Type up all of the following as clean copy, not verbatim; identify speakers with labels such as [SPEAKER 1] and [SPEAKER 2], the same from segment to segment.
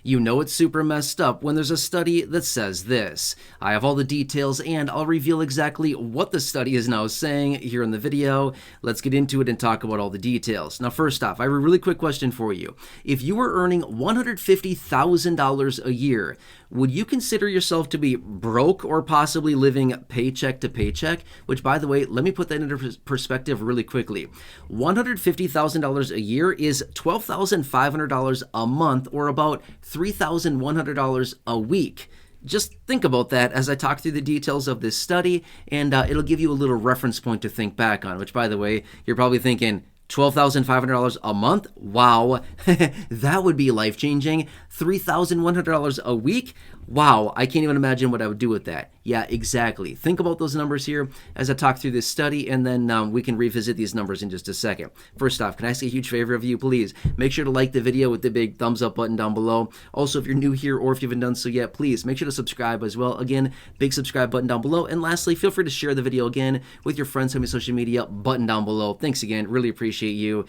[SPEAKER 1] You know it's super messed up when there's a study that says this. I have all the details and I'll reveal exactly what the study is now saying here in the video. Let's get into it and talk about all the details. Now, first off, I have a really quick question for you. If you were earning $150,000 a year, would you consider yourself to be broke or possibly living paycheck to paycheck? Which, by the way, let me put that into perspective really quickly. $150,000 a year is $12,500 a month, or about $3,100 a week. Just think about that as I talk through the details of this study, and it'll give you a little reference point to think back on, which, by the way, you're probably thinking, $12,500 a month? Wow, that would be life-changing. $3,100 a week? Wow, I can't even imagine what I would do with that. Yeah, exactly. Think about those numbers here as I talk through this study, and then we can revisit these numbers in just a second. First off, can I ask a huge favor of you, please? Make sure to like the video with the big thumbs up button down below. Also, if you're new here or if you haven't done so yet, please make sure to subscribe as well. Again, big subscribe button down below. And lastly, feel free to share the video again with your friends on social media, button down below. Thanks again. Really appreciate you.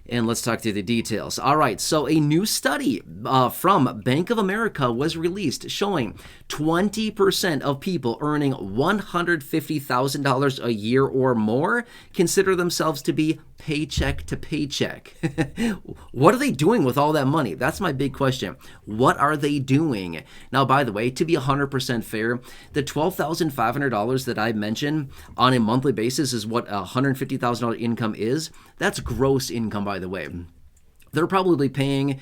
[SPEAKER 1] And let's talk through the details. All right, so a new study from Bank of America was released showing 20% of people earning $150,000 a year or more consider themselves to be paycheck to paycheck. What are they doing with all that money? That's my big question. What are they doing? Now, by the way, to be 100% fair, the $12,500 that I mentioned on a monthly basis is what a $150,000 income is. That's gross income, by the way. They're probably paying,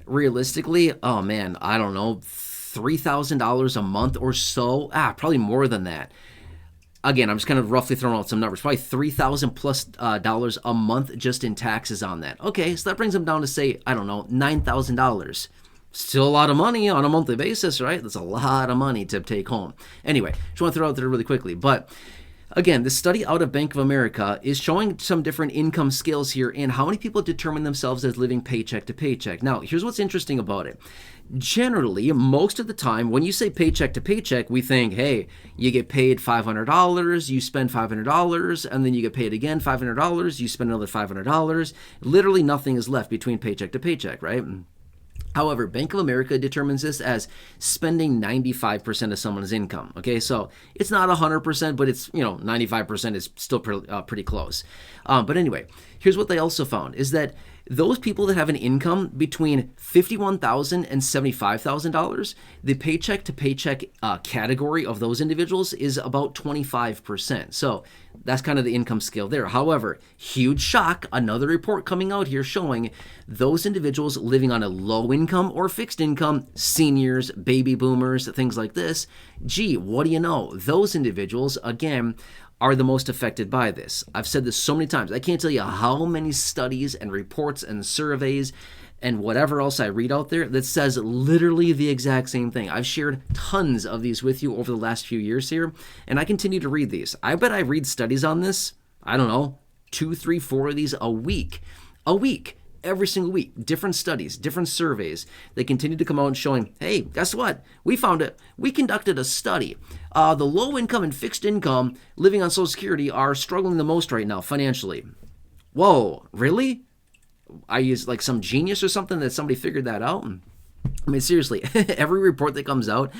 [SPEAKER 1] realistically, oh man, I don't know, $3,000 a month or so. Probably more than that. Again, I'm just kind of roughly throwing out some numbers. Probably $3,000 plus dollars a month just in taxes on that. Okay, so that brings them down to, say, I don't know, $9,000. Still a lot of money on a monthly basis, right? That's a lot of money to take home. Anyway, just want to throw it out there really quickly. But again, the study out of Bank of America is showing some different income scales here and how many people determine themselves as living paycheck to paycheck. Now, here's what's interesting about it. Generally, most of the time, when you say paycheck to paycheck, we think, hey, you get paid $500, you spend $500, and then you get paid again $500, you spend another $500. Literally nothing is left between paycheck to paycheck, right? However, Bank of America determines this as spending 95% of someone's income. Okay, so it's not 100%, but it's, 95% is still pretty close. But anyway, here's what they also found is that those people that have an income between $51,000 and $75,000, the paycheck to paycheck category of those individuals is about 25%. So that's kind of the income scale there. However, huge shock, another report coming out here showing those individuals living on a low income or fixed income, seniors, baby boomers, things like this. Gee, what do you know? Those individuals, again, are the most affected by this. I've said this so many times. I can't tell you how many studies and reports and surveys and whatever else I read out there that says literally the exact same thing. I've shared tons of these with you over the last few years here, and I continue to read these. I bet I read studies on this, I don't know, 2, 3, 4 of these a week. Every single week, different studies, different surveys. They continue to come out and showing, hey, guess what? We found it. We conducted a study. The low income and fixed income living on Social Security are struggling the most right now financially. Whoa, really? I use like some genius or something that somebody figured that out? I mean, seriously, every report that comes out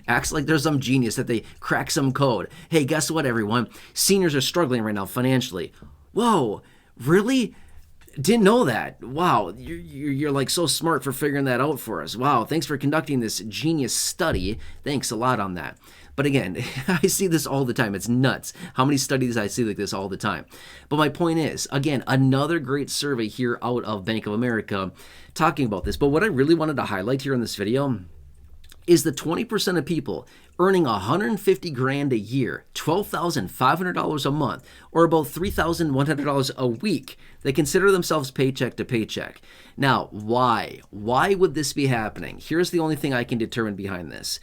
[SPEAKER 1] acts like there's some genius that they crack some code. Hey, guess what, everyone? Seniors are struggling right now financially. Whoa, really? Didn't know that. Wow, you're like so smart for figuring that out for us. Wow, thanks for conducting this genius study. Thanks a lot on that. But again, I see this all the time. It's nuts how many studies I see like this all the time. But my point is, again, another great survey here out of Bank of America talking about this. But what I really wanted to highlight here in this video is the 20% of people earning $150,000 a year, $12,500 a month, or about $3,100 a week, they consider themselves paycheck to paycheck. Now, why? Why would this be happening? Here's the only thing I can determine behind this.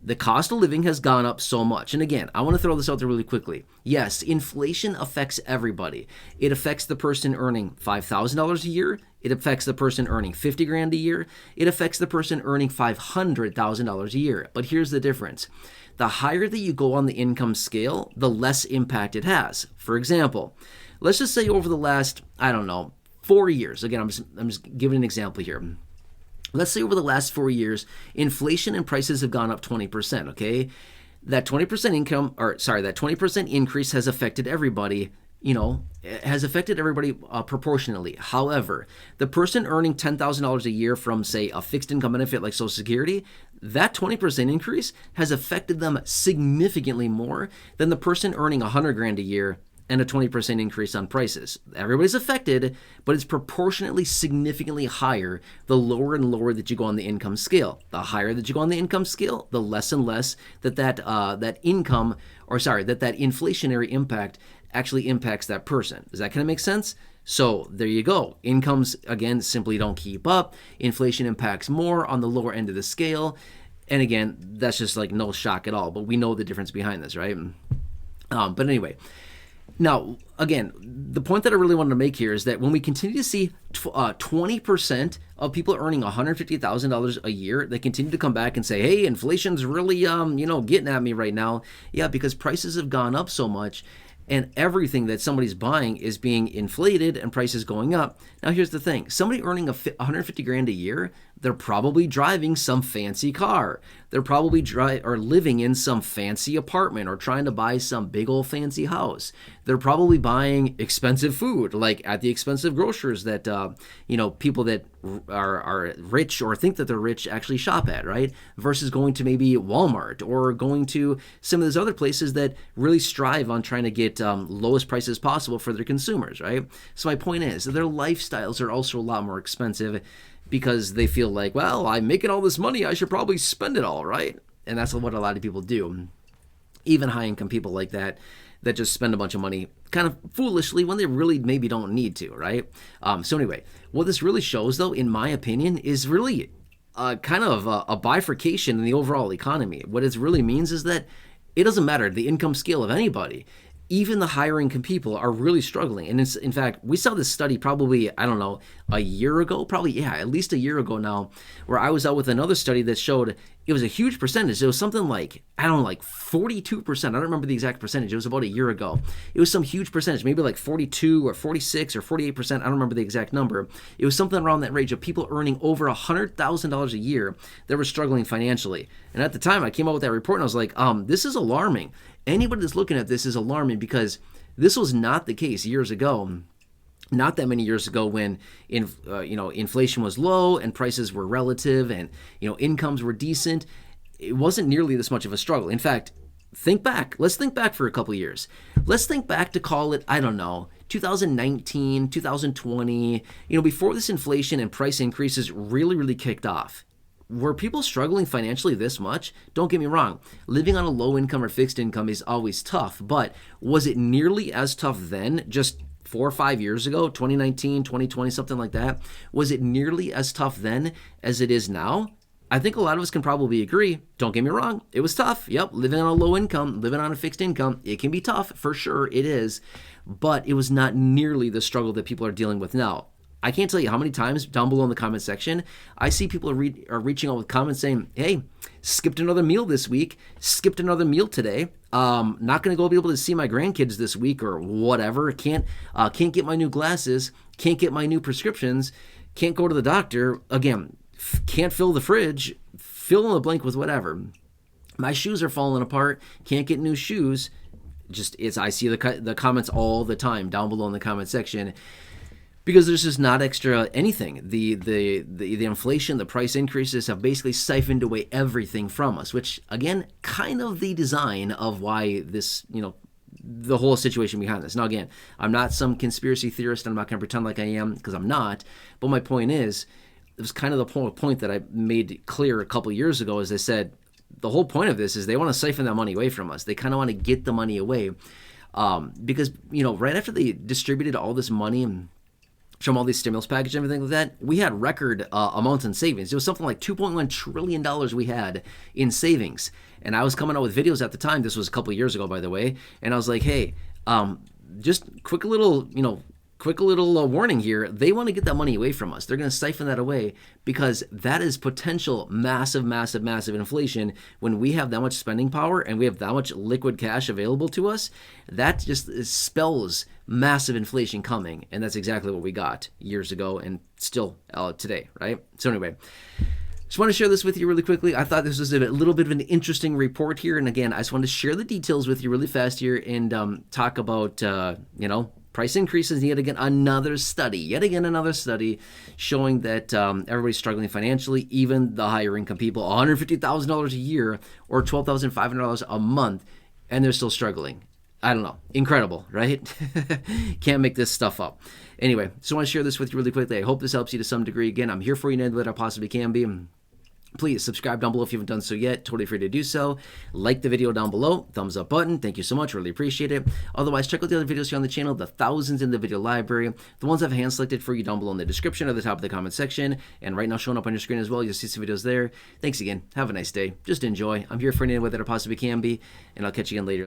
[SPEAKER 1] The cost of living has gone up so much. And again, I want to throw this out there really quickly. Yes, inflation affects everybody. It affects the person earning $5,000 a year. It affects the person earning $50,000 a year. It affects the person earning $500,000 a year. But here's the difference. The higher that you go on the income scale, the less impact it has. For example, let's just say over the last, 4 years, again, I'm just giving an example here. let's say over the last 4 years, inflation and prices have gone up 20%, okay? That 20% that 20% increase has affected everybody, has affected everybody proportionally. However, the person earning $10,000 a year from, say, a fixed income benefit like Social Security, that 20% increase has affected them significantly more than the person earning $100,000 a year and a 20% increase on prices. Everybody's affected, but it's proportionately significantly higher the lower and lower that you go on the income scale. The higher that you go on the income scale, the less and less that inflationary impact actually impacts that person. Does that kind of make sense? So there you go. Incomes, again, simply don't keep up. Inflation impacts more on the lower end of the scale. And again, that's just like no shock at all, but we know the difference behind this, right? But anyway, now, again, the point that I really wanted to make here is that when we continue to see 20% of people earning $150,000 a year, they continue to come back and say, hey, inflation's really, getting at me right now. Yeah, because prices have gone up so much and everything that somebody's buying is being inflated and prices going up. Now, here's the thing. Somebody earning $150,000 a year, they're probably driving some fancy car. They're probably living in some fancy apartment or trying to buy some big old fancy house. They're probably buying expensive food, like at the expensive grocers that, people that are rich or think that they're rich actually shop at, right? Versus going to maybe Walmart or going to some of those other places that really strive on trying to get lowest prices possible for their consumers, right? So my point is their lifestyles are also a lot more expensive because they feel like, well, I'm making all this money, I should probably spend it all, right? And that's what a lot of people do. Even high-income people like that just spend a bunch of money kind of foolishly when they really maybe don't need to, right? So anyway, what this really shows, though, in my opinion, is really kind of a bifurcation in the overall economy. What it really means is that it doesn't matter the income scale of anybody. Even the higher income people are really struggling. And in fact, we saw this study probably, a year ago, at least a year ago now, where I was out with another study that showed it was a huge percentage. It was something like, 42%. I don't remember the exact percentage. It was about a year ago. It was some huge percentage, maybe like 42 or 46 or 48%. I don't remember the exact number. It was something around that range of people earning over $100,000 a year that were struggling financially. And at the time, I came out with that report and I was like, this is alarming. Anybody that's looking at this is alarming because this was not the case years ago. Not that many years ago when inflation was low and prices were relative and incomes were decent. It wasn't nearly this much of a struggle. In fact, think back. Let's think back for a couple of years. Let's think back to call it, 2019, 2020, before this inflation and price increases really, really kicked off. Were people struggling financially this much? Don't get me wrong. Living on a low income or fixed income is always tough, but was it nearly as tough then, just 4 or 5 years ago, 2019, 2020, something like that? Was it nearly as tough then as it is now? I think a lot of us can probably agree. Don't get me wrong. It was tough. Yep, living on a low income, living on a fixed income, it can be tough. For sure, it is. But it was not nearly the struggle that people are dealing with now. I can't tell you how many times down below in the comment section, I see people are reaching out with comments saying, hey, skipped another meal this week, skipped another meal today, not going to be able to see my grandkids this week or whatever, can't get my new glasses, can't get my new prescriptions, can't go to the doctor, again, can't fill the fridge, fill in the blank with whatever. My shoes are falling apart, can't get new shoes. I see the comments all the time down below in the comment section. Because there's just not extra anything. The inflation, the price increases have basically siphoned away everything from us, which, again, kind of the design of why this, the whole situation behind this. Now, again, I'm not some conspiracy theorist. I'm not going to pretend like I am because I'm not. But my point is, it was kind of the point that I made clear a couple years ago, as I said, the whole point of this is they want to siphon that money away from us. They kind of want to get the money away because, right after they distributed all this money from all these stimulus packages and everything like that, we had record amounts in savings. It was something like $2.1 trillion we had in savings. And I was coming out with videos at the time. This was a couple of years ago, by the way. And I was like, hey, just quick little warning here. They want to get that money away from us. They're going to siphon that away because that is potential massive, massive, massive inflation. When we have that much spending power and we have that much liquid cash available to us, that just spells massive inflation coming, and that's exactly what we got years ago and still today, right? So anyway, just want to share this with you really quickly. I thought this was a little bit of an interesting report here, and again, I just want to share the details with you really fast here and talk about price increases. Yet again another study showing that everybody's struggling financially, even the higher income people, $150,000 a year or $12,500 a month, and they're still struggling. I don't know. Incredible, right? Can't make this stuff up. Anyway, just want to share this with you really quickly. I hope this helps you to some degree. Again, I'm here for you in any way that I possibly can be. Please subscribe down below if you haven't done so yet. Totally free to do so. Like the video down below. Thumbs up button. Thank you so much. Really appreciate it. Otherwise, check out the other videos here on the channel, the thousands in the video library. The ones I've hand selected for you down below in the description or the top of the comment section. And right now showing up on your screen as well. You'll see some videos there. Thanks again. Have a nice day. Just enjoy. I'm here for any way that I possibly can be. And I'll catch you again later.